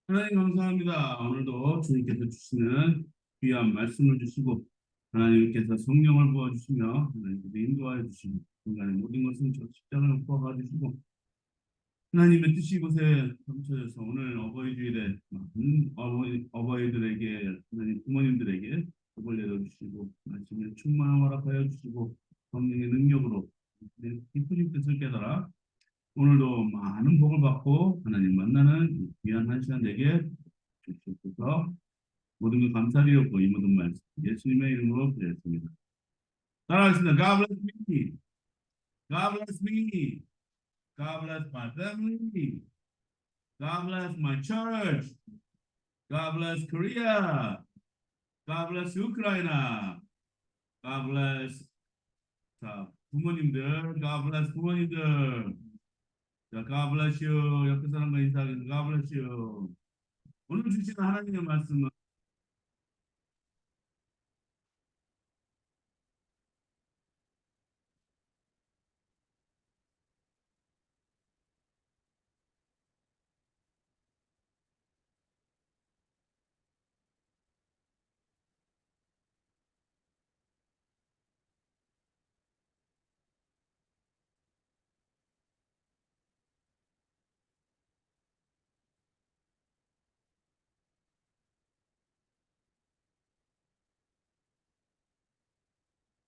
하나님 감사합니다. 오늘도 주님께서 주시는 귀한 말씀을 주시고 하나님께서 성령을 부어주시며 하나님께서 인도하여 주시고 인간의 모든 것은 저 십자가를 부어가 주시고 하나님의 뜻이 이곳에 감춰져서 오늘 어버이 주일에 많은 어버이들에게 하나님 부모님들에게 복을 내려주시고 말씀에 충만한 허락하여 주시고 성령의 능력으로 깊으신 뜻을 깨달아 오늘도 많은 복을 받고 하나님 만나는 귀한 한 시간 되게 주시옵소서. 모든 걸 감사드렸고 이 모든 말씀 예수님의 이름으로 드렸습니다. 따라하겠습니다. God bless me. God bless me. God bless my family. God bless my church. God bless Korea. God bless Ukraine. God bless 자 부모님들. God bless 부모님들. 자, God bless you. 옆에 사람과 인사하겠습니다. God bless you. 오늘 주시는 하나님의 말씀은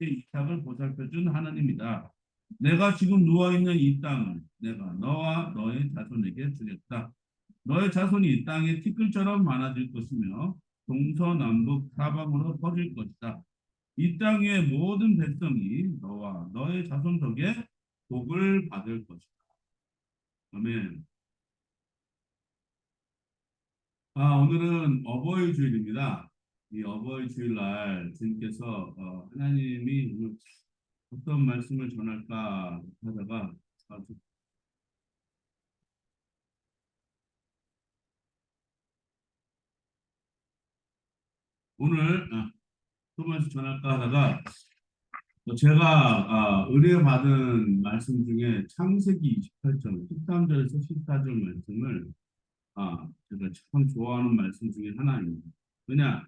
이 땅을 보살펴준 하나님이다. 내가 지금 누워있는 이 땅을 내가 너와 너의 자손에게 주겠다. 너의 자손이 이 땅에 티끌처럼 많아질 것이며 동서남북 사방으로 퍼질 것이다. 이 땅의 모든 백성이 너와 너의 자손 덕에 복을 받을 것이다. 아멘. 오늘은 어버이 주일입니다. 이 어버이 주일날 주님께서 하나님이 오늘 어떤 말씀을 전할까 하다가 아, 오늘 또 말씀 전할까 하다가 제가 의뢰받은 말씀 중에 창세기 28장 13절에서 14절 말씀을 제가 참 좋아하는 말씀 중에 하나입니다. 왜냐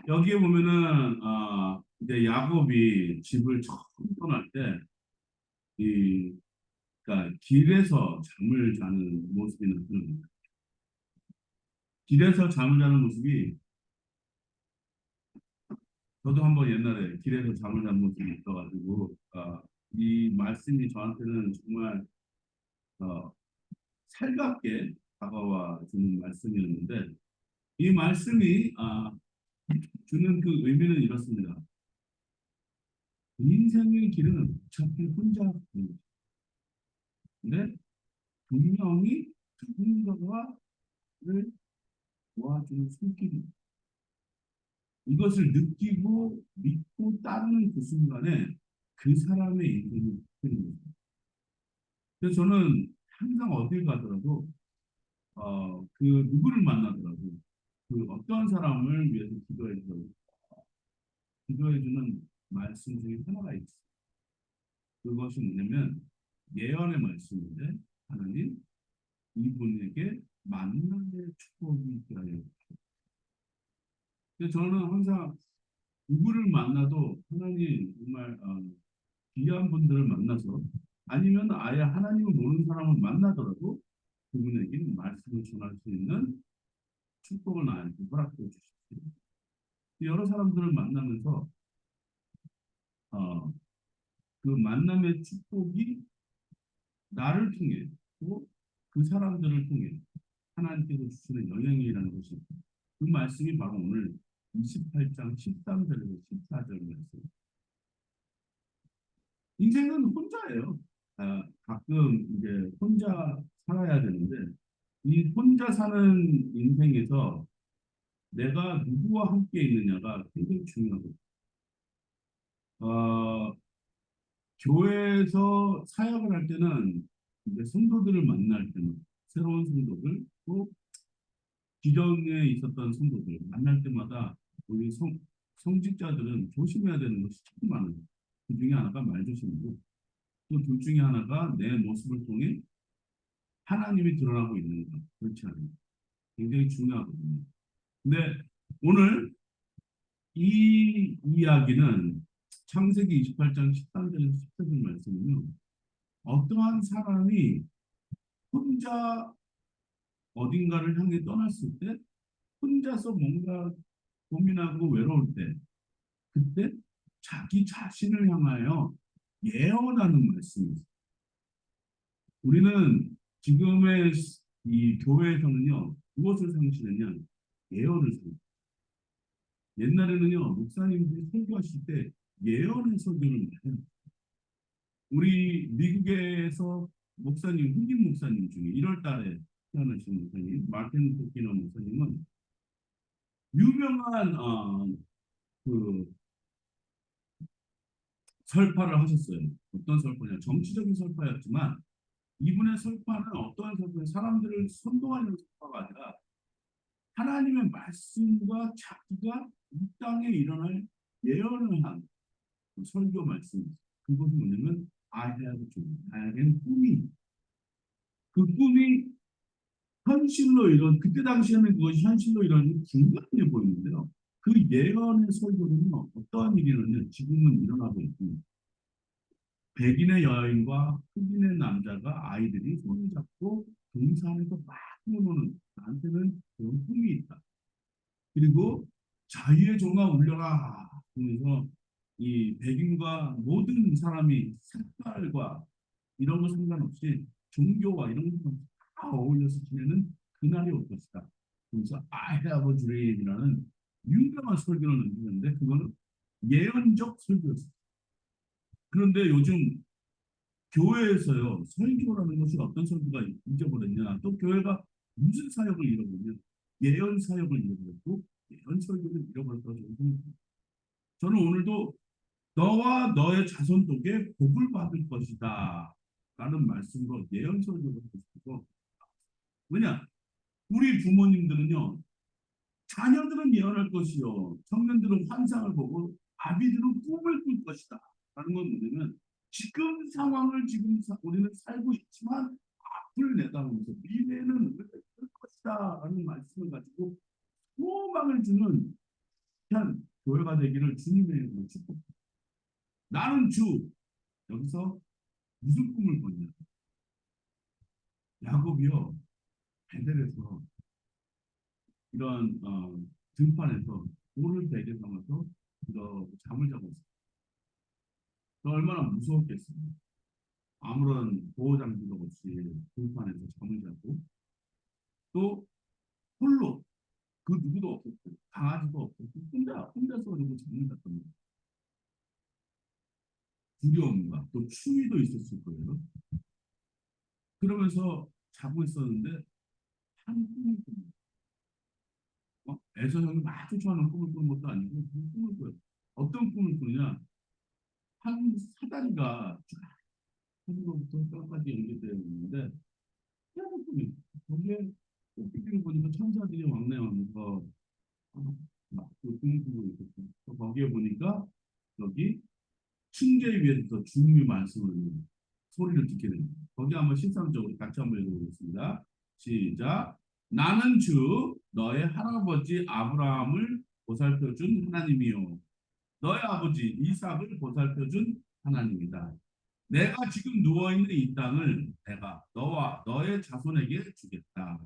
여기에 보면은 이제 야곱이 집을 처음 떠날 때이 그러니까 길에서 잠을 자는 모습이 나타납니다. 길에서 잠을 자는 모습이 저도 한번 옛날에 길에서 잠을 잔 모습이 있어가지고 이 말씀이 저한테는 정말 어, 살갑게 다가와 주는 말씀이었는데 이 말씀이 주는 그 의미는 이렇습니다. 인생의 길은 어차피 혼자 가는 거죠. 근데 분명히 누군가가 를 도와주는 손길이 이것을 느끼고 믿고 따르는 그 순간에 그 사람의 인생이 바뀌는 거죠. 그래서 저는 항상 어딜 가더라도 그 누구를 만나더라도 그 어떤 사람을 위해서 기도해주는 말씀 중에 하나가 있어요. 그것이 뭐냐면 예언의 말씀인데 하나님 이분에게 만남의 축복이 있게 하여. 근데 저는 항상 누구를 만나도 하나님 정말 귀한 분들을 만나서 아니면 아예 하나님을 모르는 사람을 만나더라도 그분에게 말씀을 전할 수 있는 축복을 나한테 허락해 주십시오. 여러 사람들을 만나면서 어, 그 만남의 축복이 나를 통해 또 그 사람들을 통해 하나님께서 주시는 영향이라는 것이 그 말씀이 바로 오늘 28장 13절에서 14절 말씀. 인생은 혼자예요. 가끔 이제 혼자 살아야 되는데 이 혼자 사는 인생에서 내가 누구와 함께 있느냐가 굉장히 중요하고 어, 교회에서 사역을 할 때는 이제 성도들을 만날 때는 새로운 성도들 또 기존에 있었던 성도들 만날 때마다 우리 성직자들은 조심해야 되는 것이 참 많아요. 그 중에 하나가 말조심이고 또 둘 중에 하나가 내 모습을 통해 하나님이 드러나고 있는 것 그렇지 않아요. 굉장히 중요하거든요. 근데 오늘 이 이야기는 창세기 28장 13절에서 14절 말씀은요. 어떠한 사람이 혼자 어딘가를 향해 떠났을 때 혼자서 뭔가 고민하고 외로울 때 그때 자기 자신을 향하여 예언하는 말씀이에요. 우리는 지금의 이 교회에서는요, 무엇을 상실했냐? 예언을 상실. 옛날에는요, 목사님들이 설교하실 때 예언의 설교를 많이 해요. 우리 미국에서 목사님, 흑인 목사님 중에 1월 달에 태어나신 목사님, 마틴 토키너 목사님은 유명한 그 설파를 하셨어요. 어떤 설파냐? 정치적인 설파였지만 이분의 설파는 어떠한 설파냐? 사람들을 선동하는 설파가 아니라 하나님의 말씀과 자기가 이 땅에 일어날 예언을 한 설교 말씀. 그것이 뭐냐면 I have a dream. 나에겐 꿈이 그 꿈이 현실로 이런 그때 당시에는 그것이 현실로 이루어지는 불가능해 보이는데요. 그 예언의 설교는요 어떠한 일이냐면 지금은 일어나고 있고 백인의 여인과 흑인의 남자가 아이들이 손을 잡고 등산에서 막 뛰어노는 나한테는 그런 꿈이 있다. 그리고 자유의 종아 울려라 하면서 이 백인과 모든 사람이 색깔과 이런 거 상관없이 종교와 이런 거 다 어울려서 지내는 그날이 올 것이다. 그래서 I have a dream이라는 유명한 설교를 남기는데 그거는 예언적 설교였어요. 그런데 요즘 교회에서요 설교라는 것이 어떤 설교가 잊어버렸냐 또 교회가 무슨 사역을 잃어버렸냐 예언 사역을 잃어버렸고 예언 설교를 잃어버렸다고 저는 오늘도 너와 너의 자손 속에 복을 받을 것이다 라는 말씀으로 예언 설교를 하고 왜냐 우리 부모님들은요 자녀들은 예언할 것이요 청년들은 환상을 보고 아비들은 꿈을 꿀 것이다 라는 건 뭐냐면 지금 상황을 지금 우리는 살고 있지만 앞을 내다보면서 미래는 어떻게 될 것이다 라는 말씀을 가지고 소망을 주는 한 교회가 되기를 주님의 이름으로 축복합니다. 나는 주 여기서 무슨 꿈을 꿨냐 야곱이요 베델에서 이런 등판에서 돌을 베개 삼아서 잠을 자고 있어요. 얼마나 무서웠겠어요. 아무런 보호 장비도 없이 등판에서 잠을 자고 또 홀로 그 누구도 없었고 강아지도 없었고 혼자서 그리고 잠을 잤던 두려움과 또 추위도 있었을 거예요. 그러면서 자고 있었는데 한 꿈을 꾼 애서 형이 막 쫓아오는 꿈을 꾸는 것도 아니고 그 꿈을 꿔요. 어떤 꿈을 꾸냐? 한 사다리가 쫙 하늘로부터 땅까지 연결되어 있는데 희한한 꿈이 거기에 꽃피기를 보니까 천사들이 왕래하면서 막그 꿈을 꾸고 있었고 거기에 보니까 여기 층계 위에서 주님의 말씀을 소리를 듣게 됩니다. 거기 한번 실상적으로 같이 한번 읽어보겠습니다. 시작. 나는 주 너의 할아버지 아브라함을 보살펴준 하나님이요 너의 아버지 이삭을 보살펴준 하나님이다. 내가 지금 누워있는 이 땅을 내가 너와 너의 자손에게 주겠다.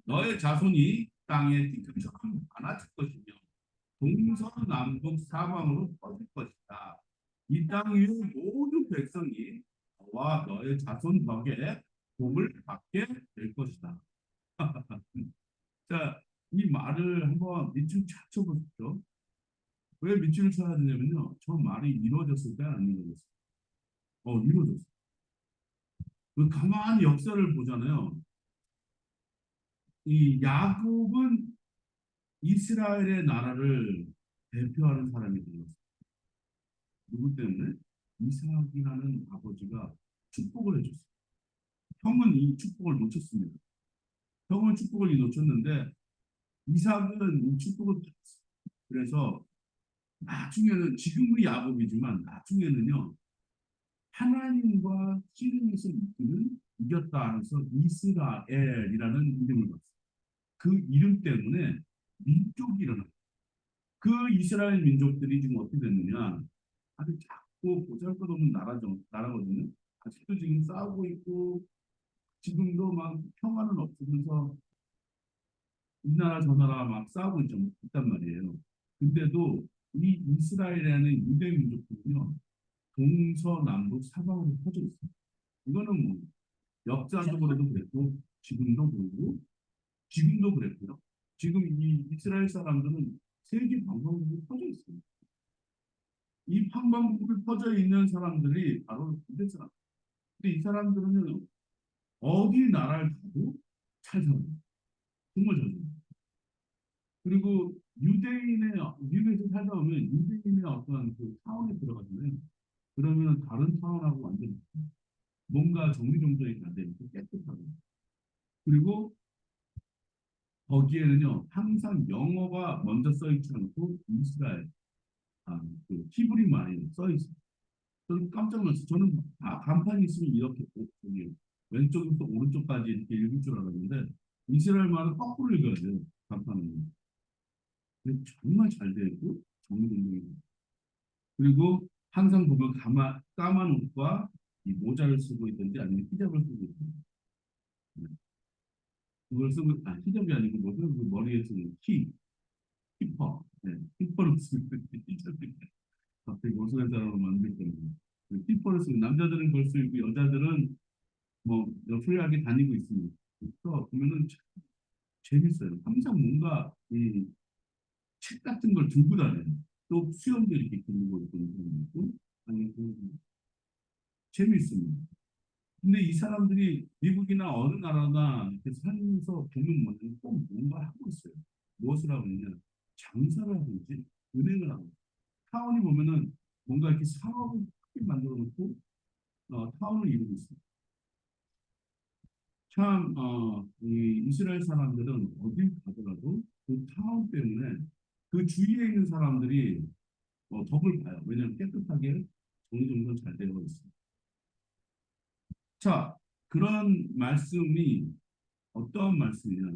너의 자손이 땅의 티끌처럼 많아질 것이며 동서남북 사방으로 퍼질 것이다. 이 땅 위의 모든 백성이 너와 너의 자손 덕에 복을 받게 될 것이다. 자, 이 말을 한번 밑줄 쫙 쳐보십시오. 왜 밑줄을 쳐야 되냐면요. 저 말이 이루어졌을 때 안 이루어졌어요. 이루어졌어요. 그 가만히 역사를 보잖아요. 이 야곱은 이스라엘의 나라를 대표하는 사람이 되었어요. 누구 때문에? 이삭이라는 아버지가 축복을 해줬어요. 형은 이 축복을 놓쳤습니다. 형은 축복을 놓쳤는데 이삭은 이 축복을 받았어요. 그래서 나중에는 지금의 야곱이지만 나중에는요 하나님과 씨름에서 이기는 이겼다 해서 이스라엘이라는 이름을 받았어요. 그 이름 때문에 민족이 일어나. 그 이스라엘 민족들이 지금 어떻게 됐느냐? 아주 작고 보잘것없는 나라거든요. 아직도 지금 싸우고 있고 지금도 막 평화는 없으면서 이 나라 저 나라 막 싸우고 있단 말이에요. 근데도 이 이스라엘에는 유대 민족들은요 동서남북 사방으로 퍼져 있어요. 이거는 뭐 역사적으로도 그랬고 지금도 그랬고요. 지금 이 이스라엘 사람들은 세계 방방곡곡 퍼져 있어요. 이 방방곡곡에 퍼져 있는 사람들이 바로 유대 사람. 근데 이 사람들은 어디 나라를 가도 잘 살아요. 정말 잘 살아요. 그리고 미국에서 살다 보면 유대인의 어떤 그 타운에 들어가잖아요. 그러면 다른 타운하고 완전 뭔가 정리정돈이 안 되고 깨끗하고. 그리고 거기에는요 항상 영어가 먼저 써 있지 않고 이스라엘 그 히브리 말이 써 있어요. 저는 깜짝 놀랐어요. 저는 간판이 있으면 이렇게 저기 왼쪽부터 오른쪽까지 이렇게 읽을 줄 알았는데 이스라엘 말은 거꾸로 읽어야 돼요. 간판은. 근데 정말 잘 되어 있고 정리정돈이 돼요. 그리고 항상 보면 까만 옷과 이 모자를 쓰고 있든지 아니면 히잡을 쓰고 있든지 그걸 쓰고 히잡이 아니고 뭐죠? 그 머리에 쓰는 키퍼 키퍼를 쓰고 있든지 히잡이 갑자기 어수선한 사람으로 만들 때문에 키퍼를 쓰고 남자들은 그걸 쓰고 있고 여자들은 뭐 프리하게 다니고 있습니다. 그래서 보면은 재밌어요. 항상 뭔가 이 책 같은 걸 들고 다녀요. 또 수염도 이렇게 들고 있는 사람이 있고 아니 재미있습니다. 근데 이 사람들이 미국이나 어느 나라나 이렇게 살면서 보면 뭐냐면 꼭 뭔가 하고 있어요. 무엇을 하고 있냐? 장사를 하고 있지, 은행을 하고. 타운이 보면은 뭔가 이렇게 사업을 크게 만들어 놓고 타운을 이루고 있어요. 참, 이 이스라엘 사람들은 어딜 가더라도 그 타운 때문에 그 주위에 있는 사람들이 덕을 봐요. 왜냐하면 깨끗하게 정리정돈 잘 되어 있어요. 자, 그런 말씀이 어떠한 말씀이냐?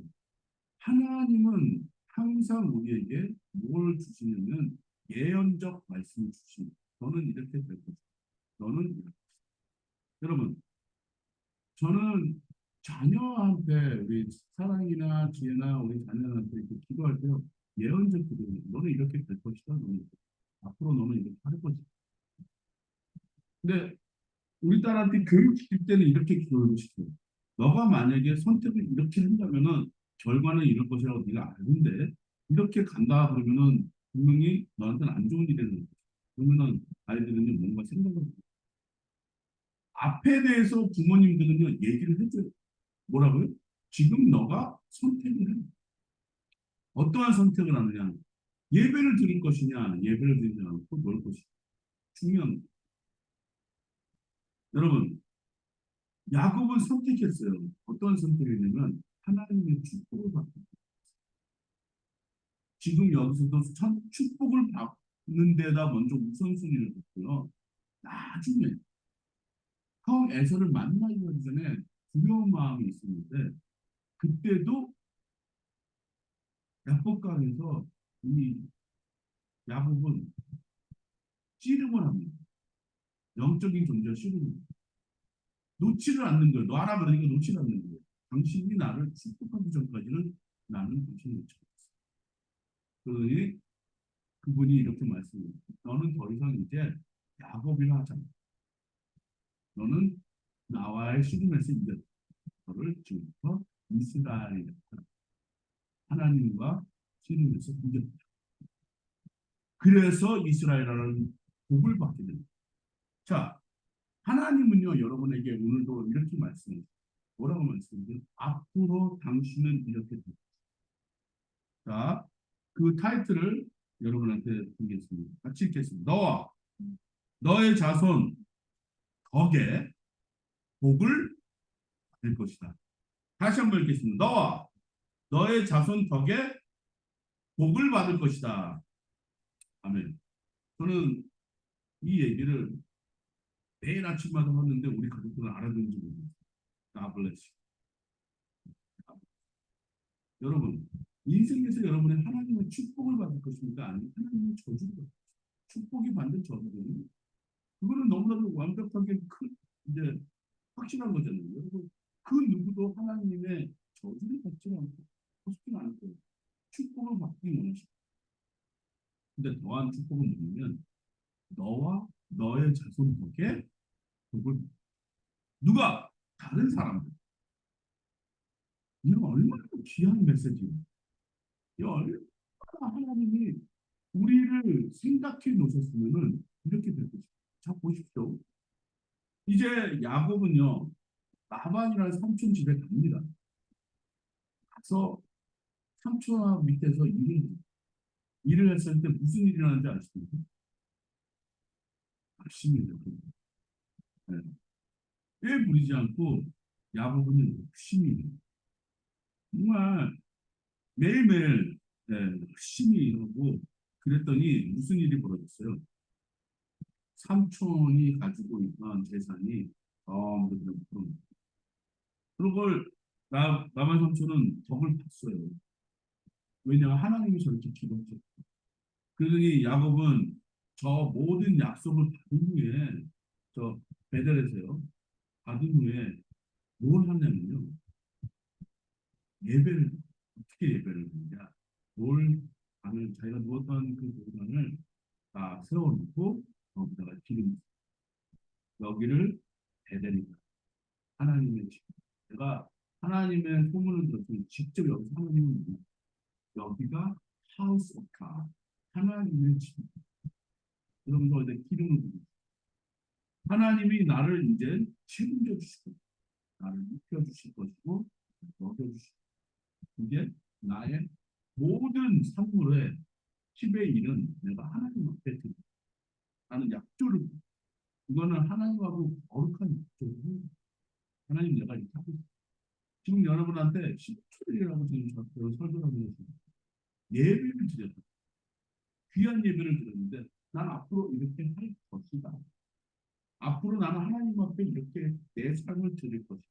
하나님은 항상 우리에게 뭘 주시냐면 예언적 말씀을 주십니다. 너는 이렇게 될 것이다. 너는 이렇게. 여러분, 저는 자녀한테 우리 사랑이나 지혜나 우리 자녀한테 이렇게 기도할 때요. 예언적 기도예요. 너는 이렇게 될 것이다. 너는 앞으로 너는 이렇게 할 것이다. 근데 우리 딸한테 교육시킬 때는 이렇게 기도를 시켜요. 너가 만약에 선택을 이렇게 한다면은 결과는 이럴 것이라고 네가 아는데 이렇게 간다 그러면은 분명히 너한테는 안 좋은 일이 되는 거죠. 그러면은 아이들은 뭔가 생각을 해요. 앞에 대해서 부모님들은요 얘기를 해줘요. 뭐라고요? 지금 너가 선택을 해. 어떠한 선택을 하느냐? 예배를 드릴 것이냐, 예배를 드리지 않고 놀 것이냐. 중요한 거. 여러분, 야곱은 선택했어요. 어떤 선택이냐면 하나님의 축복을 받고 지금 여기서도 축복을 받는 데다 먼저 우선순위를 뒀고요. 나중에 형 에서를 만나기 전에 두려운 마음이 있었는데 그때도 야곱강에서 이 야곱은 씨름을 합니다. 영적인 존재를 씨름을 놓지를 않는 거예요. 놔라 그러니까 놓지를 않는 거예요. 당신이 나를 축복하기 전까지는 나는 당신을 놓지 않았어. 그러니 그분이 이렇게 말씀해요. 너는 더 이상 이제 야곱이라 하지 않아. 너는 나와의 씨름에서 이겼다. 너를 지금부터 이스라엘이다. 하나님과 씨름에서 이겼다. 그래서 이스라엘이라는 복을 받게 됩니다. 자, 하나님은요, 여러분에게 오늘도 이렇게 말씀해요. 뭐라고 말씀해요? 앞으로 당신은 이렇게 됩니다. 자, 그 타이틀을 여러분한테 드리겠습니다. 같이 읽겠습니다. 너와 너의 자손 덕에 복을 받을 것이다. 다시 한번 읽겠습니다. 너와 너의 자손 덕에 복을 받을 것이다. 아멘. 저는 이 얘기를 매일 아침마다 하는데 우리 가족들은 알아듣는지 모르겠어요. God bless you. 여러분, 인생에서 여러분의 하나님의 축복을 받을 것입니까? 아니면 하나님의 저주를 받을 것입니까? 축복이 받는 저주는 그거는 너무나도 완벽하게 이제 확실한 거잖아요. 여러분, 그 누구도 하나님의 저주를 받지 않고 싶지는 않을 거예요. 축복을 받기 원하시고. 근데 더한 축복은 뭐냐면 너와 너의 자손 덕에 복을 누가 다른 사람들. 이거 얼마나 귀한 메시지예요. 이 얼마나 하나님이 우리를 생각해 놓으셨으면은 이렇게 될 것이죠. 자 보십시오. 이제 야곱은요 라반이라는 삼촌 집에 갑니다. 가서 삼촌 밑에서 일을 했을 때 무슨 일이 나는지 아십니까? 열심히 네. 꽤 부리지 않고 야곱은 열심히 정말 매일매일 네, 열심히 일하고 그랬더니 무슨 일이 벌어졌어요? 삼촌이 가지고 있던 재산이 전부 들어있고 그걸 남한 삼촌은 덕을 봤어요. 왜냐하면 하나님이 저렇게 기도하셨고 그러니 야곱은 저 모든 약속을 받은 후에 저 베델에서요 받은 후에 뭘 하냐면요 예배를 어떻게 예배를 하느냐 뭘 하면 자기가 누웠던 그 공간을 다 세워놓고 거기다가 기름 여기를 베델이다 하나님의 집 내가 하나님의 소문을 들었더니 직접 여기서 하나님은 여기가 하우스 오브 갓 하나님의 집 그러면서 이제 기름을 부어 하나님이 나를 이제 책임져 주실 것이고 나를 입혀 주실 것이고 먹여 주실 이게 나의 모든 산물의 10의 1은 내가 하나님 앞에 드리 나는 약조를 이거는 하나님하고 거룩한 약조를 하나님 내가 이렇게 하고 있어요. 지금 여러분한테 10초이라고 지금 저를 설교하면서 예배를 드렸다. 귀한 예배를 드렸는데 난 앞으로 이렇게 할 것이다. 앞으로 나는 하나님 앞에 이렇게 내 삶을 드릴 것이다.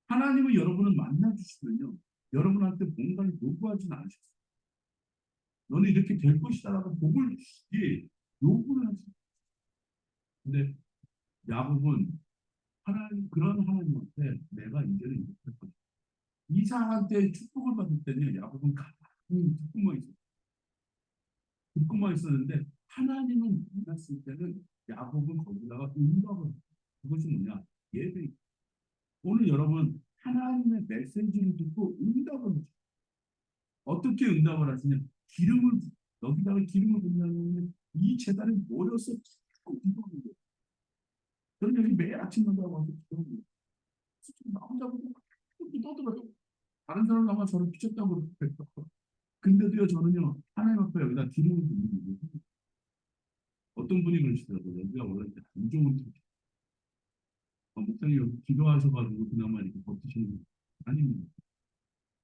하나님은 여러분을 만나주시면요. 여러분한테 뭔가를 요구하지는 않으셨어요. 너는 이렇게 될 것이다라고 복을 주시지 요구를 하지. 근데 야곱은 하나님 그런 하나님한테 내가 이제는 이렇게 할 것이다. 이삭한테 축복을 받을 때는 야곱은 가만히 듣고만 있었어요. 듣고만 있었는데 하나님을 만났을 때는 야곱은 거기다가 응답을 해요. 그것이 뭐냐? 예배. 오늘 여러분 하나님의 메시지를 듣고 응답을 하죠. 어떻게 응답을 하시냐? 기름을 여기다가 기름을 붓냐면 이 재단에 모여서 자꾸 기도하는 거예요. 저는 여기 매일 아침마다 와서 기도하고 나 혼자 보고 떠들어요. 다른 사람 아마 저를 미쳤다고 그랬어요. 근데도요 저는요 하나님 앞에 여기다 기름을 붓는 거예요. 어떤 분이 그러시더라고요. 여기가 원래 안 좋은 목사님 여기 기도하셔가지고 그나마 이렇게 버티시는 거 아닙니다.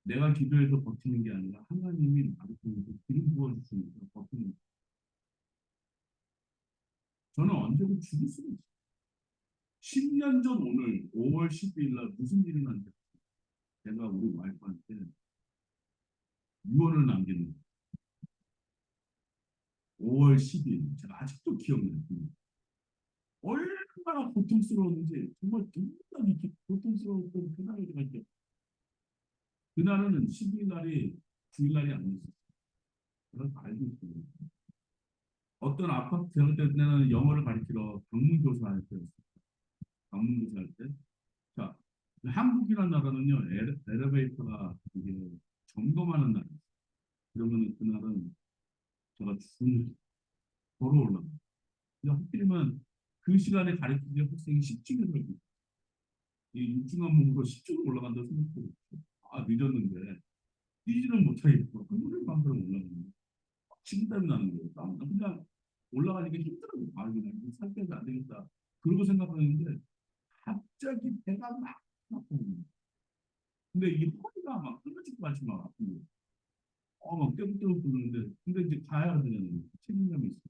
내가 기도해서 버티는 게 아니라 하나님이 나를 통해서 기름 부어주시니까 버티는 거예요. 저는 언제고 죽을 수가 있어요. 10년 전 오늘 5월 12일 날 무슨 일이 났는지 제가 우리 와이프한테 유언을 남기는 5월 12일 제가 아직도 기억나요. 얼마나 고통스러웠는지 정말 누구나 이렇게 고통스러웠던 그날이 제가 이렇게 그날은 12일 날이 주일날이 아니었어요. 제가 알고 있어요. 어떤 아파트 제가 그때는 영어를 가르치러 방문교사할 때였어요. 방문교사할 때. 자, 한국이라는 나라는요, 엘리베이터가 이게 점검하는 날이에요. 그러면 그날은 제가 줄 걸어 올라가요. 근데 하필이면 그 시간에 가르치는 학생이 10층에 살고 있어요. 이 육중한 몸으로 10층으로 올라간다고 생각해요. 아, 늦었는데 뛰지는 못하겠고 한국을 만들어 올라가는 식은땀이 나는 거예요. 그냥 올라가니까 힘들어요. 아, 그냥 살 빼면 안 되겠다. 그러고 생각하는데 갑자기 배가 막 아프고 근데 이 허리가 막 끊어질 것 같이 막 아프고 막 떼부떼부 부르는데 근데 이제 가야 되냐는 책임감이 있어요.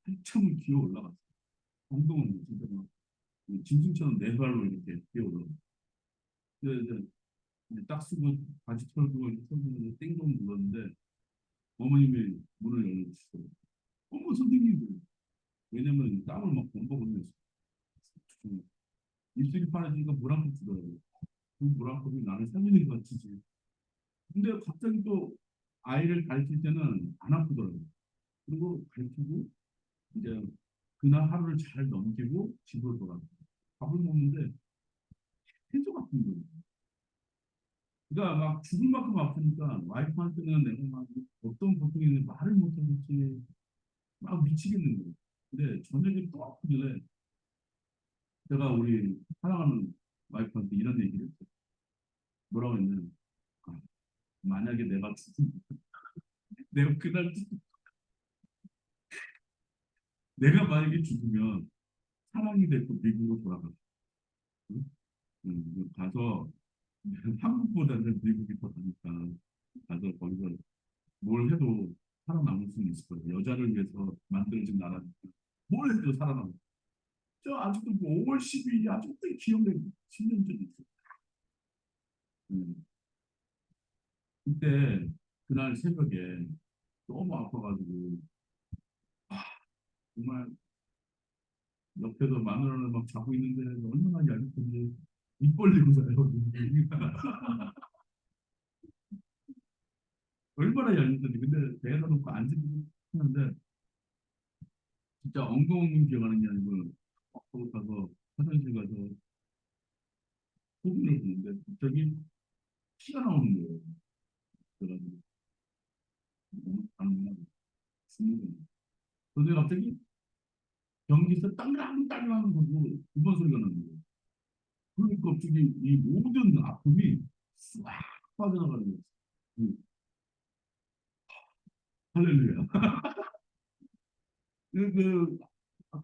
한참을 기어 올라갔어요. 엉덩은 진짜 막 짐승처럼 네 발로 이렇게 기어 올라갔어요. 이제 딱 쓰고 바지 털고 이렇게 털고 땡동 눌렀는데 어머님이 문을 열어주시더라고요. 어머 선생님. 왜냐면 땀을 막 범벅 흘렸어요. 입술이 파래지니까 물 한 컵 주더라고요. 그 물 한 컵이 나를 살리는 것 같지. 근데 갑자기 또 아이를 가르칠 때는 안 아프더라고요. 그리고 가르치고 이제 그날 하루를 잘 넘기고 집으로 돌아가요. 밥을 먹는데 해조 같은 거예요. 그러니까 막 죽을 만큼 아프니까 와이프한테는 내가 막 어떤 고통인지 말을 못하겠지 막 미치겠는 거예요. 근데 저녁에 또 아프길래 제가 우리 사랑하는 와이프한테 이런 얘기를 했어요. 뭐라고 했냐면 아, 만약에 내가 죽으면 내가 그날 내가 만약에 죽으면 사랑이 됐고 미국으로 돌아가. 응? 가서 한국보다는 미국이 더 나니까 가서 거기서 뭘 해도 살아남을 수는 있을 거예요. 여자를 위해서 만들어진 나라니까 뭘 해도 살아남을. 저 아직도 그 5월 12일이 아직도 기억나요. 10년 전에 있어요. 음, 그때 그날 새벽에 너무 아파가지고 아, 정말 옆에서 마누라를 막 자고 있는데 얼마나 얄미운지 입 벌리고 자요. 얼마나 얄미운지 근데 내가 놓고 앉으면 하는데 진짜 엉엉 기어가는 게 아니고 거기 가서 화장실 가서 소변을 보는데 갑자기 피가 나오는 거예요. 그래가지고 가는구나 죽는 거예요. 그런데 갑자기 변기에서 땅랑땅랑 하고 두번 소리가 나는 거예요. 그러니까 갑자기 이 모든 아픔이 싹 빠져나가는 거예요. 음, 할렐루야. 그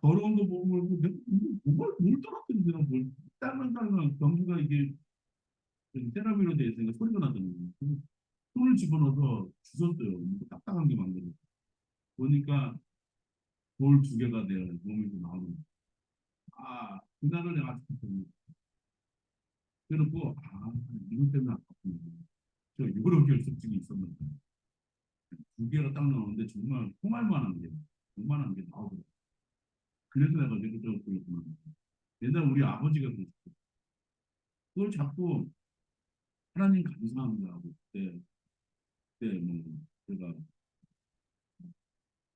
더러운 거 보고 내가 뭘 떨어뜨리나 뭘 땅랑땅랑 변기가 이게 세라미로 되어 있으니까 소리가 나더라고요. 손을 집어넣어서 주웠어요. 딱딱한 게 만들어. 보니까 돌 두 개가 내 몸에서 나오는 거예요. 아, 그날을 내가 아직도 그래놓고, 아, 이것 때문에 아팠구나. 저 유로 결석증이 있었는데, 두 개가 딱 나오는데 정말 통할만한 게, 요만한 게 나오더라고요. 그래서 내가 이렇게 그랬구나. 옛날 우리 아버지가 그랬어요. 그걸 자꾸 하나님 감사합니다 하고, 그때 뭐, 제가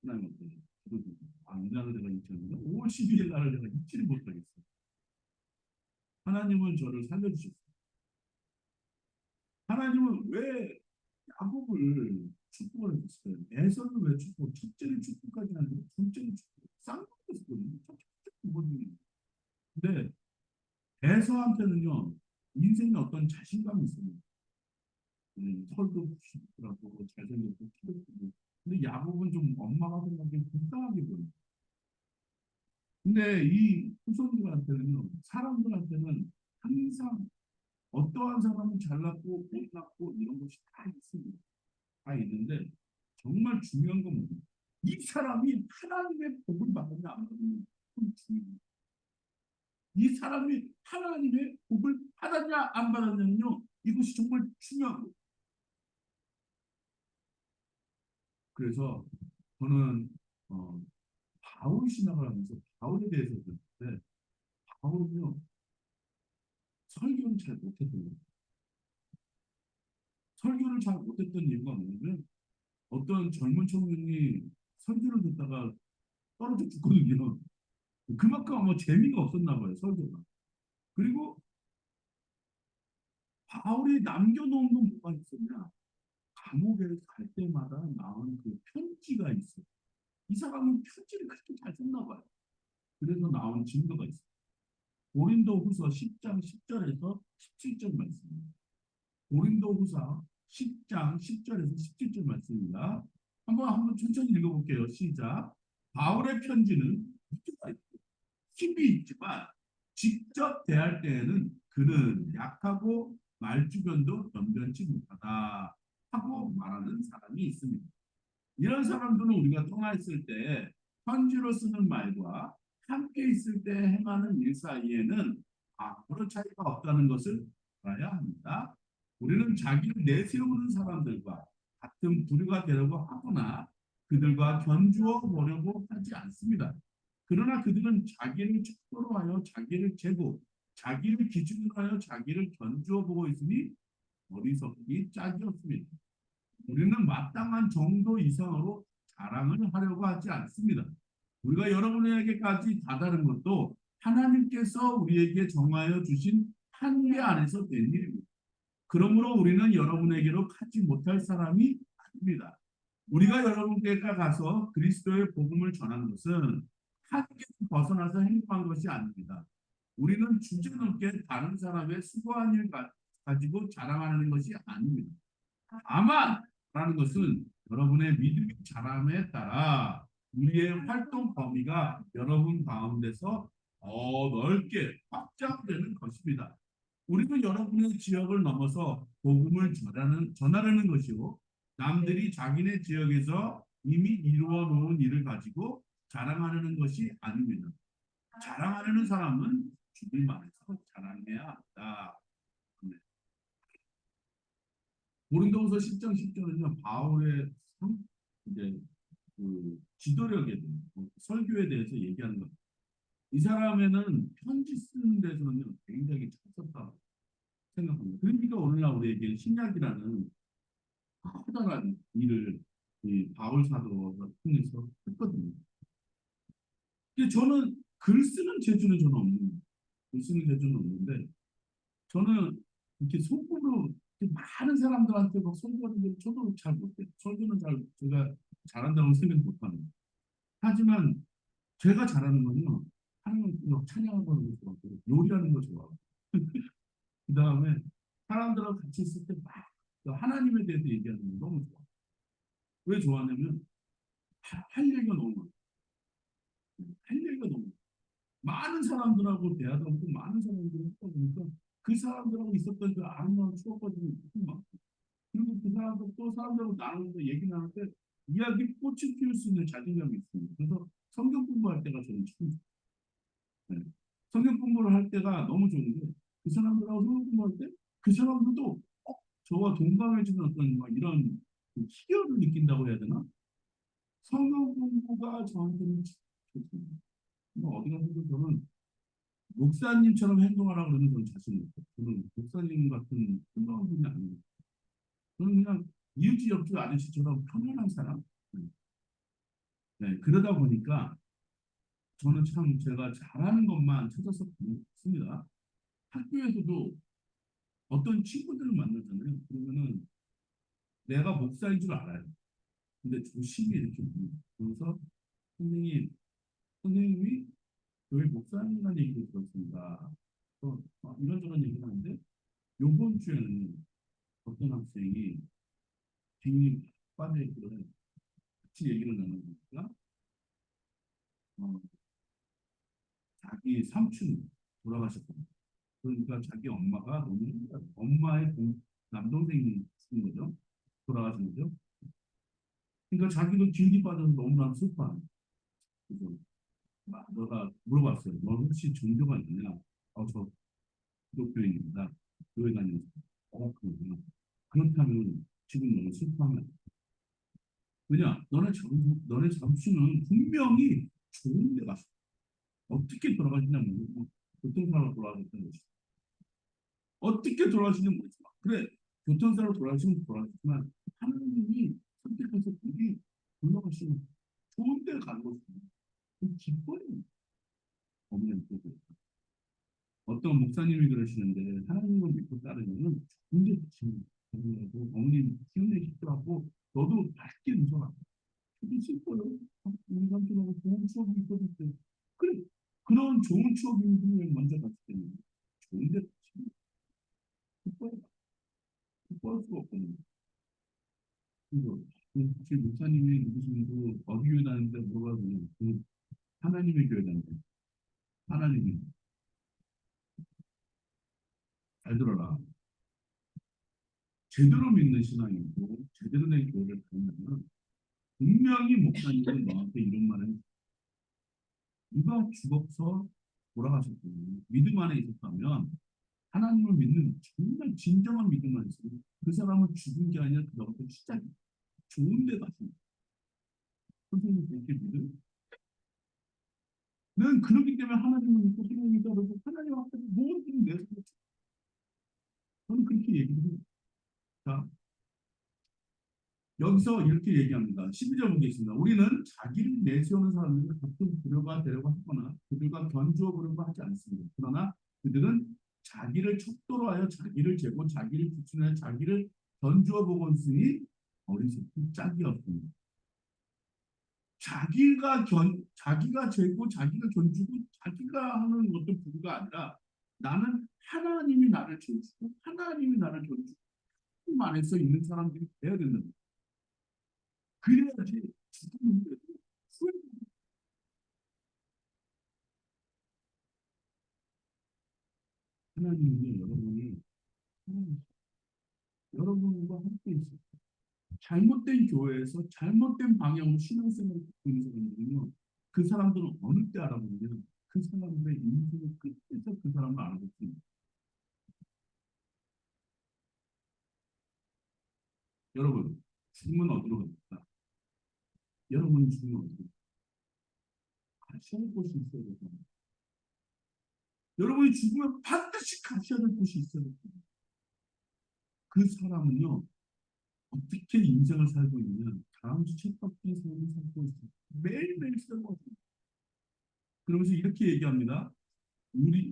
하나님한테 기도드리고, 아, 이 날을 내가 잊지 않는다. 5월 12일 날을 내가 잊지를 못하겠어요. 하나님은 저를 살려주셨어요. 하나님은 왜 야곱을 축복을 해줬어요? 에서는 왜 축복? 첫째는 축복까지 아니고 둘째는 축복. 쌍둥이였거든요. 첫째, 두 번째. 근데 에서한테는요 인생에 어떤 자신감이 있어요. 털도 부시더라고 잘생겼고 키도 크고. 근데 야곱은 좀 엄마가 생각하기엔 불쌍하게 보여요. 근데 이 후손들한테는요 사람들한테는 항상 어떠한 사람은 잘났고 못났고 이런 것이 다 있습니다. 다 있는데 정말 중요한 건 뭐냐? 이 사람이 하나님의 복을 받느냐 안 받느냐 그건 중요해요. 이 사람이 하나님의 복을 받았냐 안 받았냐면요 이것이 정말 중요하고 그래서 저는 바울 신학을 하면서 바울에 대해서 들었는데 바울은요 설교를 잘 못했던 거예요. 설교를 잘 못했던 이유가 뭐냐면 어떤 젊은 청년이 설교를 듣다가 떨어져 죽거든요. 그만큼 아마 재미가 없었나 봐요 설교가. 그리고 바울이 남겨놓은 건 뭐가 있었냐? 감옥에 갈 때마다 나온 그 편지가 있어. 이 사람은 편지를 그렇게 잘 썼나 봐요. 그래서 나온 증거가 있어. 고린도후서 10장 10절에서 17절 말씀입니다. 고린도후서 10장 10절에서 17절 말씀입니다. 한번 천천히 읽어볼게요. 시작. 바울의 편지는 문제가 있고 힘이 있지만 직접 대할 때에는 그는 약하고 말주변도 변변치 못하다 하고 말하는 사람이 있습니다. 이런 사람들은 우리가 통화 있을 때 편지로 쓰는 말과 함께 있을 때 행하는 일 사이에는 아무런 차이가 없다는 것을 알아야 합니다. 우리는 자기를 내세우는 사람들과 같은 부류가 되려고 하거나 그들과 견주어 보려고 하지 않습니다. 그러나 그들은 자기를 척도로 하여 자기를 재고 자기를 기준으로 하여 자기를 견주어 보고 있으니 어리석기 짝이 없습니다. 우리는 마땅한 정도 이상으로 자랑을 하려고 하지 않습니다. 우리가 여러분에게까지 다다른 것도 하나님께서 우리에게 정하여 주신 한계 안에서 된 일입니다. 그러므로 우리는 여러분에게로 가지 못할 사람이 아닙니다. 우리가 여러분께 가서 그리스도의 복음을 전하는 것은 한계에서 벗어나서 행동한 것이 아닙니다. 우리는 주제넘게 다른 사람의 수고한 일 가지고 자랑하는 것이 아닙니다. 다만 라는 것은 여러분의 믿음의 자람에 따라 우리의 활동 범위가 여러분 가운데서 넓게 확장되는 것입니다. 우리는 여러분의 지역을 넘어서 복음을 전하려는 것이요. 남들이 자기네 지역에서 이미 이루어 놓은 일을 가지고 자랑하려는 것이 아닙니다. 자랑하려는 사람은 주님 안에서 자랑해야 한다. 고린도후서 10장 10절은요 바울의 이제 그 지도력에 대해 설교에 대해서 얘기하는 겁니다. 이 사람에는 편지 쓰는 데서는요 굉장히 잘 썼다 생각합니다. 그러니까 오늘날 우리에게 신약이라는 커다란 일을 이 바울 사도가 통해서 했거든요. 근데 저는 글 쓰는 재주는 저는 없는 글 쓰는 재주는 없는데 저는 이렇게 속으로 많은 사람들한테 막 설교하는 게 저도 잘 못해요. 설교는 잘 제가 잘한다고 생각 못합니다. 하지만 제가 잘하는 건요. 하나님 찬양하는 거 좋아하고 요리하는 거 좋아하고 그 다음에 사람들하고 같이 있을 때 막 하나님에 대해서 얘기하는 거 너무 좋아. 왜 좋아하냐면 할 얘기가 너무 많아. 할 얘기가 너무 많은 사람들하고 대하다 보고 많은 사람들을 하다 보니까 그 사람들하고 있었던 그 아름다운 추억거들이 많고 그리고 그 사람도 또 사람들하고 나누면서 얘기 나눌 때 이야기 꽃을 피울 수 있는 자신감이 있습니다. 그래서 성경 공부할 때가 저는 참 좋아요. 네. 성경 공부를 할 때가 너무 좋은데 그 사람들하고 성경 공부할 때 그 사람들도 저와 동감해주는 어떤 막 이런 희열을 느낀다고 해야 되나? 성경 공부가 저한테는 좋습니다. 어디 가서도 저는 목사님처럼 행동하라고 그러면 저는 자신 없어요. 저는 목사님 같은 훌륭한 분이 아닙니다. 저는 그냥 이웃집 옆집 아저씨처럼 편안한 사람. 네, 그러다 보니까 저는 참 제가 잘하는 것만 찾아서 습니다. 학교에서도 어떤 친구들을 만나잖아요. 그러면은 내가 목사인 줄 알아요. 근데 조심히 이렇게 묻는 그래서 선생님, 선생님이 교회 목사님이라는 얘기를 들었습니다. 이런저런 얘기를 하는데 요번 주에는 어떤 학생이 뒷일 빠져있기로 해요. 같이 얘기를 나누니까 어, 자기 삼촌이 돌아가셨거든요. 그러니까 자기 엄마가 너무 엄마의 남동생이 있는 거죠. 돌아가신 거죠. 그러니까 자기도 길이 빠져서 너무나 슬퍼하는 그래서 너가 물어봤어요. 너 혹시 종교가 있느냐? 저 기독교인입니다. 교회 다니면서. 그러구나. 그렇다면 지금 너무 슬퍼하면 왜냐? 너네 잠수는 분명히 좋은 데 갔어. 어떻게 돌아가시냐면 교통사고로 돌아가셨다는 것이 어떻게 돌아가시는지 모르지만 그래 교통사고로 돌아가시면 돌아가시지만 하나님이 선택해서 분이 돌아가시는 좋은 데를 가는 것입니다. 그 기뻐요. 어머니 어떤 목사님이 그러시는데 하나님을 믿고 따르면은 좋은 데 가시는 거예요. 어머님 힘내시기도 하고 너도 밝게 웃어라. 저도 슬퍼요. 우리 삼촌하고 좋은 추억이 있었을 그래 그런 좋은 추억이 있는 먼저 갔을 때는 좋은 데 가시는 기뻐요. 기뻐할 수가 없거든요. 그리고 제 목사님이 누구신지도 어디 교회 다니는데 물어봐서는 하나님의 교회 다니는데 하나님이 잘 들어라. 제대로 믿는 신앙이고 제대로 된 교회를 다니면 분명히 목사님은 너한테 이런 말을 누가 죽어서 돌아가셨거든요. 믿음 안에 있었다면 하나님을 믿는 정말 진정한 믿음만 있어요. 그 사람은 죽은 게 아니라 그다음부터 시작이 좋은 데 가십니다. 선생님 그렇게 믿어요? 는 그렇기 때문에 하나님을 믿고 하나님을 따르고 하나님 앞에서 모든 내 삶을 저는 그렇게 얘기해요. 자, 여기서 이렇게 얘기합니다. 12절 보겠습니다. 우리는 자기를 내세우는 사람들을 가끔 부려가 되려고 하거나 그들과 견주어 보려고 하지 않습니다. 그러나 그들은 자기를 척도로 하여 자기를 재고 자기를 비추며 자기를 견주어 보고 있으니 어리석고 짝이 없습니다. 자기가 재고 자기가 견주고 자기가 하는 것도 부가 아니라 나는 하나님이 나를 재주고 하나님이 나를 견주고 하나님 안에서 있는 사람들이 돼야 된다. 그래야지 죽음인데도 후회. 하나님이 여러분과 함께 있어요. 잘못된 교회에서 잘못된 방향으로 신앙생활을 듣고 있는 사람들은요, 그 사람들은 어느 때 알아보냐면 그 사람들의 인생의 끝에서 그 사람을 알아볼 수 있는. 여러분, 죽으면 어디로 갑니까? 여러분이 죽으면 어디로 갑니까? 가셔야 할 곳이 있어야 되잖아요. 여러분이 죽으면 반드시 가셔야 될 곳이 있어야 돼요. 그 사람은요, 어떻게 인생을 살고 있느냐? 다음 주 쳇바퀴 삶을 살고 있어요. 매일매일 살고 있어요. 그러면서 이렇게 얘기합니다.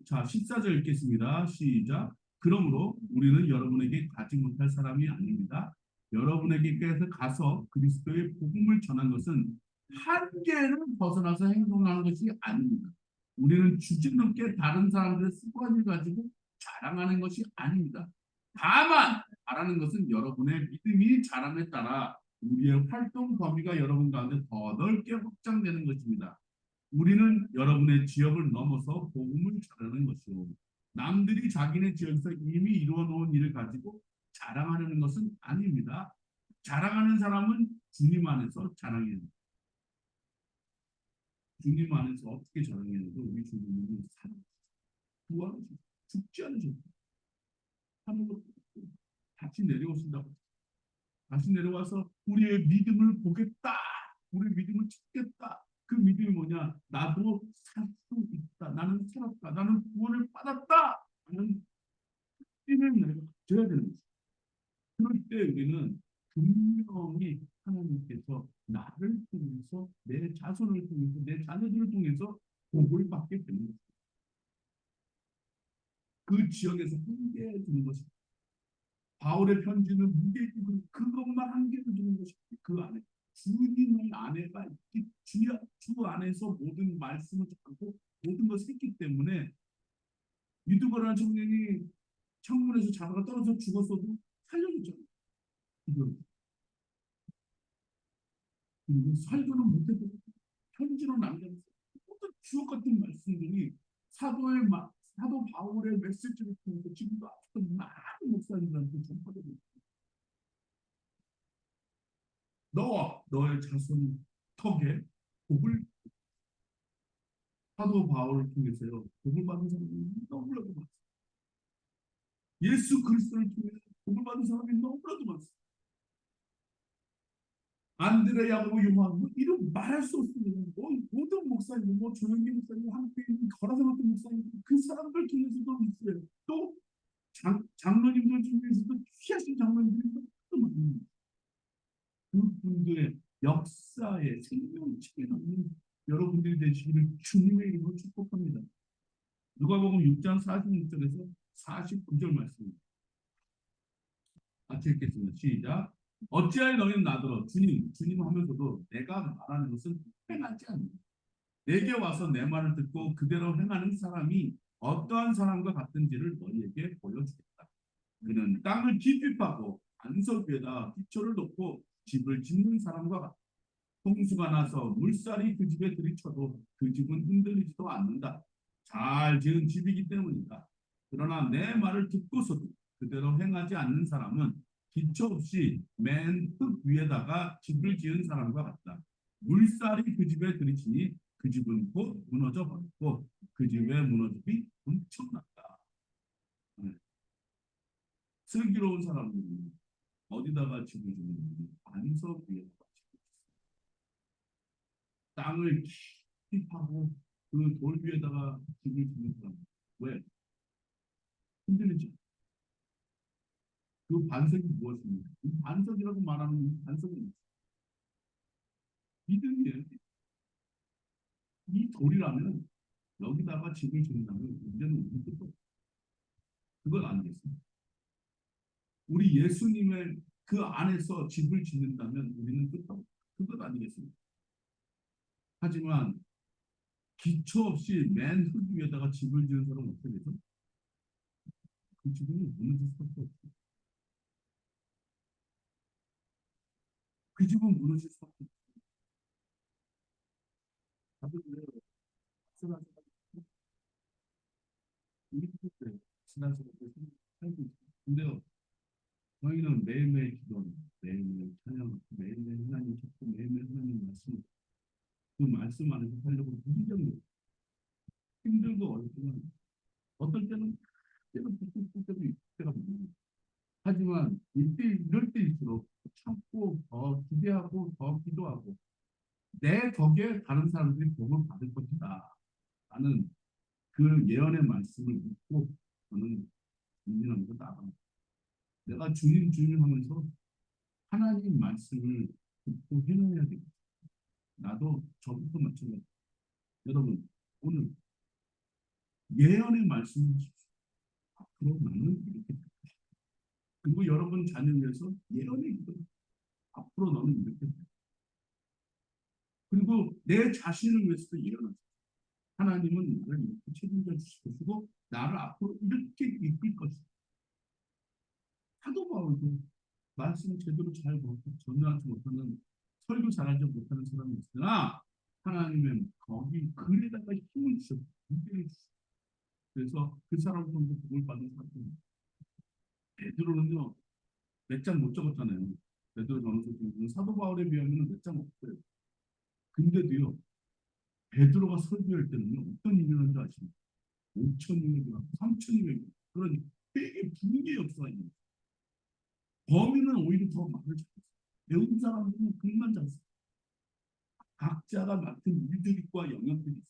자, 14절 읽겠습니다. 시작. 그러므로 우리는 여러분에게 가지 못할 사람이 아닙니다. 여러분에게서 가서 그리스도의 복음을 전한 것은 한계를 벗어나서 행동하는 것이 아닙니다. 우리는 주짓넘게 다른 사람들의 습관을 가지고 자랑하는 것이 아닙니다. 다만 바라는 것은 여러분의 믿음이 자람에 따라 우리의 활동 범위가 여러분 가운데 더 넓게 확장되는 것입니다. 우리는 여러분의 지역을 넘어서 복음을 전하는 것이요. 남들이 자기네 지역에서 이미 이루어 놓은 일을 가지고 자랑하려는 것은 아닙니다. 자랑하는 사람은 주님 안에서 자랑해야 됩니다. 주님 안에서 어떻게 자랑해야 돼도 우리 주님은 구하는 죽지 않으셨고 하늘로 다시 내려오신다고. 다시 내려와서 우리의 믿음을 보겠다. 우리의 믿음을 찾겠다. 그 믿음이 뭐냐? 나도 살 수 있다. 나는 살았다. 나는 구원을 받았다. 하는 힘을 내가 가져야 되는 거죠. 그럴 때 우리는 분명히 하나님께서 나를 통해서 내 자손을 통해서 내 자녀들을 통해서 복을 받게 됩니다. 그 지역에서 함께 두는 것입니다. 바울의 편지는 무게지만 그것만 한계를 두는 것이 그 안에 주님의 안에가 있기 주 안에서 모든 말씀을 잡고 모든 것을 했기 때문에 유두거라는 청년이 창문에서 자다가 떨어져 죽었어도 살려줬잖아요. 그리고 살고는 못해도 편지로 남겨놓은 모든 주옥 같은 말씀들이 사도 바울의 메시지를 통해서 지금도 아직도 많은 목사님들한테 전파되고 있습니다. 너와 너의 자손 턱에 복을 사도 바울을 통해서요. 복을 받은 사람이 너무나도 많습니다. 예수 그리스도를 통해 복을 받은 사람이 너무나도 많습니다. 안드레, 야고보, 요한 뭐 이름 말할 수 없습니다. 뭐 모든 목사님, 뭐 조영기 목사님, 함께 걸어서 어떤 목사님 그 사람들 중에서도 있어요. 또 장로님들 중에서도 귀하신 장로님들이 또 많습니다. 그분들의 역사에 생명체에 남는 여러분들이 되시기를 주님의 이름으로 축복합니다. 누가복음 6장 46절에서 49절 말씀입니다. 같이 읽겠습니다. 시작. 어찌하여 너희는 나더러 주님 하면서도 내가 말하는 것은 행하지 않는다. 내게 와서 내 말을 듣고 그대로 행하는 사람이 어떠한 사람과 같은지를 너희에게 보여주겠다. 그는 땅을 깊이 파고 반석 위에다 기초를 놓고 집을 짓는 사람과 같다. 홍수가 나서 물살이 그 집에 들이쳐도 그 집은 흔들리지도 않는다. 잘 지은 집이기 때문이다. 그러나 내 말을 듣고서도 그대로 행하지 않는 사람은 기초 없이 맨 흙 위에다가 집을 지은 사람과 같다. 물살이 그 집에 들이치니 그 집은 곧 무너져 버렸고 그 집의 무너짐이 엄청났다. 네. 슬기로운 사람들이 어디다가 집을 짓느냐? 반석 위에다가 집을 짓어요. 땅을 깊이 파고 그 돌 위에다가 집을 짓는 사람. 왜? 흔들리죠. 그 반석이 무엇입니까? 이 반석이라고 말하는 이 반석은 믿음이에요. 이 돌이라면 여기다가 집을 짓는다면 문제는 우리 것도 그건 아니겠습니다. 우리 예수님의 그 안에서 집을 짓는다면 우리는 끝도 그것 아니겠습니까? 하지만 기초 없이 맨 흙 위에다가 집을 지은 사람은 어떻게 되죠? 그 집은 무너질 수밖에 없어요. 그 집은 무너질 수밖에 없어요. 다들 그래요. 신앙생활, 우리 그때 신앙생활 살고 있어요. 근데요, 저희는 매일매일 기도합니다. 매일매일 찬양하고 매일매일 하나님 찾고 매일매일 하나님 말씀 그 말씀 안에서 살려고 무지정로 힘들고 어렵지만 어떨 때는 때는 붙을 때도 있을 때가 많아요. 하지만 이때 이럴 때일수록 참고 더 기대하고 더 기도하고 내 덕에 다른 사람들이 복을 받을 것이다 라는 그 예언의 말씀을 믿고 저는 전진하면서 나갑니다. 내가 주님 주님 하면서 하나님 말씀을 듣고 행해야 되겠다. 나도 저부터 마찬가지. 여러분 오늘 예언의 말씀을 하십시오. 앞으로 나는 이렇게 될 것이다. 그리고 여러분 자녀를 위해서 예언의 기도 앞으로 너는 이렇게 될 것이다. 그리고 내 자신을 위해서도 예언하세요. 하나님은 나를 이렇게 책임져 주실 것이고 나를 앞으로 이렇게 이끌 것이다. 사도 바울도 말씀을 제대로 잘 먹고 전하지 못하는 설교 잘하지 못하는 사람이 있으나 하나님은 거기 글에다가 힘을 주셨고 무게를 주셨고 그래서 그 사람 정도 복을 받은 사람입니다. 베드로는요 몇 장 못 적었잖아요. 베드로 전서 중에 사도 바울에 비하면 몇 장 없어요. 근데도요 베드로가 설교할 때는요 어떤 일이 지 아십니까? 5천이면 3천이면 그러니 되게 붕괴 역사가 있는 범인은 오히려 더 말을 잘했어요. 배운 사람들은 글만 잘 써요. 각자가 맡은 일들과 영역들이 있어요.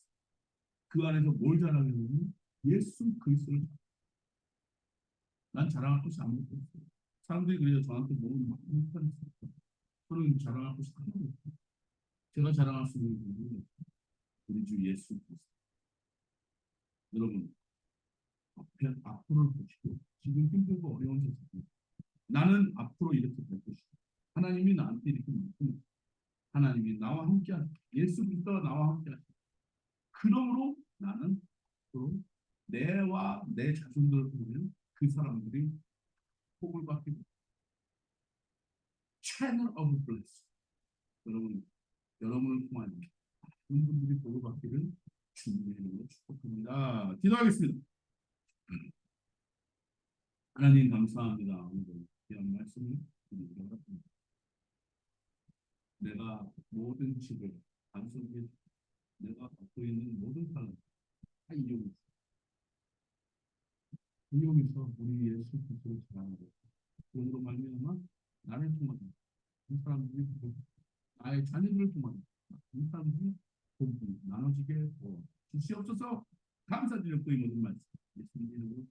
그 안에서 뭘 자랑하냐면 예수 그리스도를 난 자랑할 것이 아무것도 없어요. 사람들이 그래서 저한테 너무 많이 편했어요. 저는 자랑할 것이 하나도 없어요. 제가 자랑할 수 있는 분은 우리 주 예수 그리스도. 여러분 앞으로를 보시고 지금 힘들고 어려운 세상 나는 앞으로 이렇게 될 것이다. 하나님이 나한테 이렇게 말씀하셨다. 하나님이 나와 함께하다. 예수 그리스도가 나와 함께하다. 그러므로 나는 앞으로 내와 내 자손들을 보면 그 사람들이 복을 받게 됩니다. Channel of blessing. 여러분, 여러분을 통한 많은 분들이 복을 받기를 주님의 이름으로 축복합니다. 기도하겠습니다. 하나님 감사합니다. 오늘 귀한 말씀을 드리도록 하겠습니다. 내가 모든 집을 반석에 내가 갖고 있는 모든 사람 다 이용해서 우리 예수 그리스도를 전하고 그런으로 말미암아 나를 통하여 이 사람들이 나의 자녀들을 통하여 이 사람들이 복이 나눠지게 주시옵소서. 감사드렸고 이 모든 말씀 예수님 이름으로